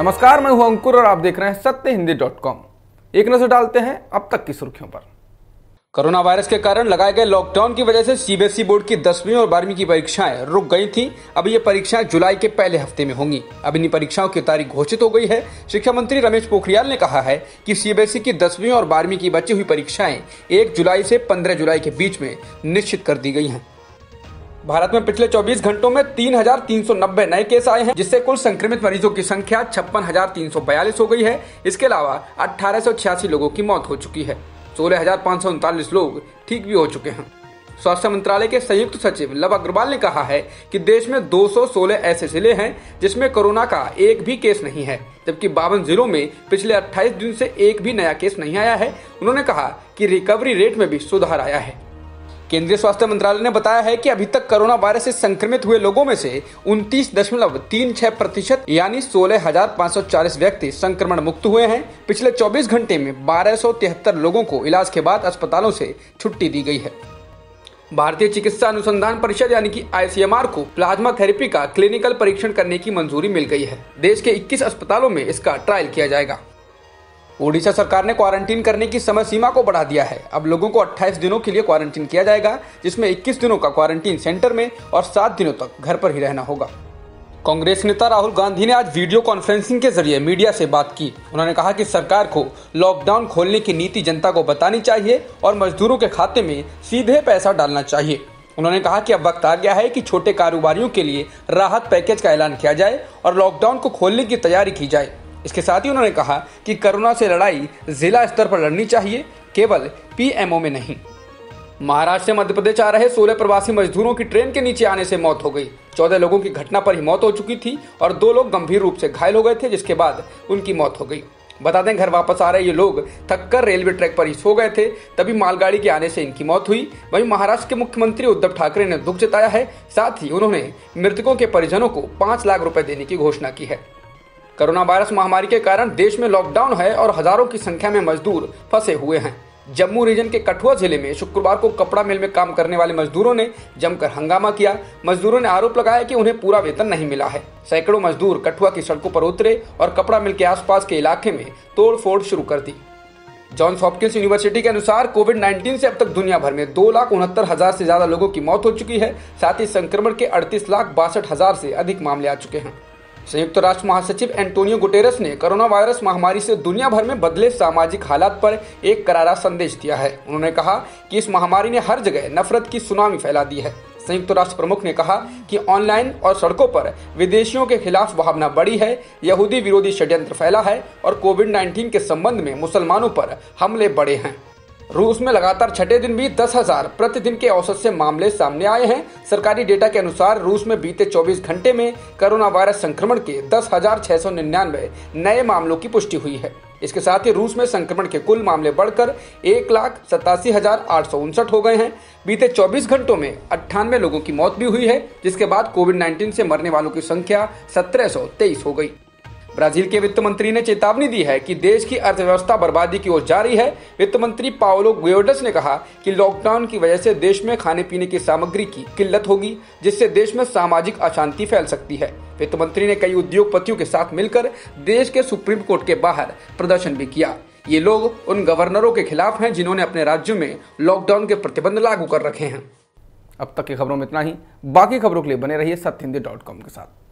नमस्कार, मैं हूं अंकुर और आप देख रहे हैं सत्यहिंदी.com। एक नजर डालते हैं अब तक की सुर्खियों पर। कोरोना वायरस के कारण लगाए गए लॉकडाउन की वजह से सीबीएसई बोर्ड की 10वीं और 12वीं की परीक्षाएं रुक गई थी। अब ये परीक्षाएं जुलाई के पहले हफ्ते में होंगी। अब इन परीक्षाओं की तारीख घोषित हो गई है। शिक्षा मंत्री रमेश पोखरियाल ने कहा है कि सीबीएसई की 10वीं और 12वीं की बची हुई परीक्षाएं 1 जुलाई से 15 जुलाई के बीच में निश्चित कर दी गई हैं। भारत में पिछले 24 घंटों में 3,390 नए केस आए हैं, जिससे कुल संक्रमित मरीजों की संख्या 56,342 हो गई है। इसके अलावा 1,886 लोगों की मौत हो चुकी है। 16,539 लोग ठीक भी हो चुके हैं। स्वास्थ्य मंत्रालय के संयुक्त सचिव लव अग्रवाल ने कहा है कि देश में 216 ऐसे जिले हैं जिसमें कोरोना का एक भी केस नहीं है, जबकि 52 जिलों में पिछले 28 दिन से एक भी नया केस नहीं आया है। उन्होंने कहा कि रिकवरी रेट में भी सुधार आया है। केंद्रीय स्वास्थ्य मंत्रालय ने बताया है कि अभी तक कोरोना वायरस से संक्रमित हुए लोगों में से 29.36% यानी 16,540 व्यक्ति संक्रमण मुक्त हुए हैं। पिछले 24 घंटे में 1,273 लोगों को इलाज के बाद अस्पतालों से छुट्टी दी गई है। भारतीय चिकित्सा अनुसंधान परिषद यानी कि ICMR को प्लाज्मा थेरेपी का क्लिनिकल परीक्षण करने की मंजूरी मिल गई है। देश के 21 अस्पतालों में इसका ट्रायल किया जाएगा। ओडिशा सरकार ने क्वारंटीन करने की समय सीमा को बढ़ा दिया है। अब लोगों को 28 दिनों के लिए क्वारंटीन किया जाएगा, जिसमें 21 दिनों का क्वारंटीन सेंटर में और 7 दिनों तक घर पर ही रहना होगा। कांग्रेस नेता राहुल गांधी ने आज वीडियो कॉन्फ्रेंसिंग के जरिए मीडिया से बात की। उन्होंने कहा कि सरकार को लॉकडाउन खोलने की नीति जनता को बतानी चाहिए और मजदूरों के खाते में सीधे पैसा डालना चाहिए। उन्होंने कहा कि अब वक्त आ गया है कि छोटे कारोबारियों के लिए राहत पैकेज का ऐलान किया जाए और लॉकडाउन को खोलने की तैयारी की जाए। इसके साथ ही उन्होंने कहा कि कोरोना से लड़ाई जिला स्तर पर लड़नी चाहिए, केवल PMO में नहीं। महाराष्ट्र से मध्य प्रदेश आ रहे 16 प्रवासी मजदूरों की ट्रेन के नीचे आने से मौत हो गई। 14 लोगों की घटना पर ही मौत हो चुकी थी और 2 लोग गंभीर रूप से घायल हो गए थे, जिसके बाद उनकी मौत हो गई। बता दें, घर वापस आ रहे ये लोग थककर रेलवे ट्रैक पर ही सो गए थे, तभी मालगाड़ी के आने से इनकी मौत हुई। वहीं महाराष्ट्र के मुख्यमंत्री उद्धव ठाकरे ने दुख जताया है। साथ ही उन्होंने मृतकों के परिजनों को 5 लाख रुपए देने की घोषणा की है। कोरोना वायरस महामारी के कारण देश में लॉकडाउन है और हजारों की संख्या में मजदूर फंसे हुए हैं। जम्मू रीजन के कठुआ जिले में शुक्रवार को कपड़ा मिल में काम करने वाले मजदूरों ने जमकर हंगामा किया। मजदूरों ने आरोप लगाया कि उन्हें पूरा वेतन नहीं मिला है। सैकड़ों मजदूर कठुआ की सड़कों पर उतरे और कपड़ा मिल के आसपास के इलाके में तोड़फोड़ शुरू कर दी। जॉन्स हॉपकिंस यूनिवर्सिटी के अनुसार कोविड-19 से अब तक दुनिया भर में 2,69,000 से ज्यादा लोगों की मौत हो चुकी है। साथ ही संक्रमण के 38,62,000 से अधिक मामले आ चुके हैं। संयुक्त राष्ट्र महासचिव एंटोनियो गुटेरेस ने कोरोना वायरस महामारी से दुनिया भर में बदले सामाजिक हालात पर एक करारा संदेश दिया है। उन्होंने कहा कि इस महामारी ने हर जगह नफरत की सुनामी फैला दी है। संयुक्त राष्ट्र प्रमुख ने कहा कि ऑनलाइन और सड़कों पर विदेशियों के खिलाफ भावना बढ़ी है, यहूदी विरोधी षड्यंत्र फैला है और कोविड-19 के संबंध में मुसलमानों पर हमले बढ़े हैं। रूस में लगातार छठे दिन भी 10,000 प्रतिदिन के औसत से मामले सामने आए हैं। सरकारी डेटा के अनुसार रूस में बीते 24 घंटे में कोरोना वायरस संक्रमण के 10,699 नए मामलों की पुष्टि हुई है। इसके साथ ही रूस में संक्रमण के कुल मामले बढ़कर 1,87,859 हो गए हैं। बीते 24 घंटों में 98 लोगों की मौत भी हुई है, जिसके बाद कोविड-19 से मरने वालों की संख्या 1,723 हो गई। ब्राजील के वित्त मंत्री ने चेतावनी दी है कि देश की अर्थव्यवस्था बर्बादी की ओर जा रही है। वित्त मंत्री पाओलो गुयोडेस ने कहा कि लॉकडाउन की वजह से देश में खाने पीने की सामग्री की किल्लत होगी, जिससे देश में सामाजिक अशांति फैल सकती है। वित्त मंत्री ने कई उद्योगपतियों के साथ मिलकर देश के सुप्रीम कोर्ट के बाहर प्रदर्शन भी किया। ये लोग उन गवर्नरों के खिलाफ हैं जिन्होंने अपने राज्यों में लॉकडाउन के प्रतिबंध लागू कर रखे हैं। अब तक की खबरों में इतना ही। बाकी खबरों के लिए बने रहिए सत्यहिंदी.com के साथ।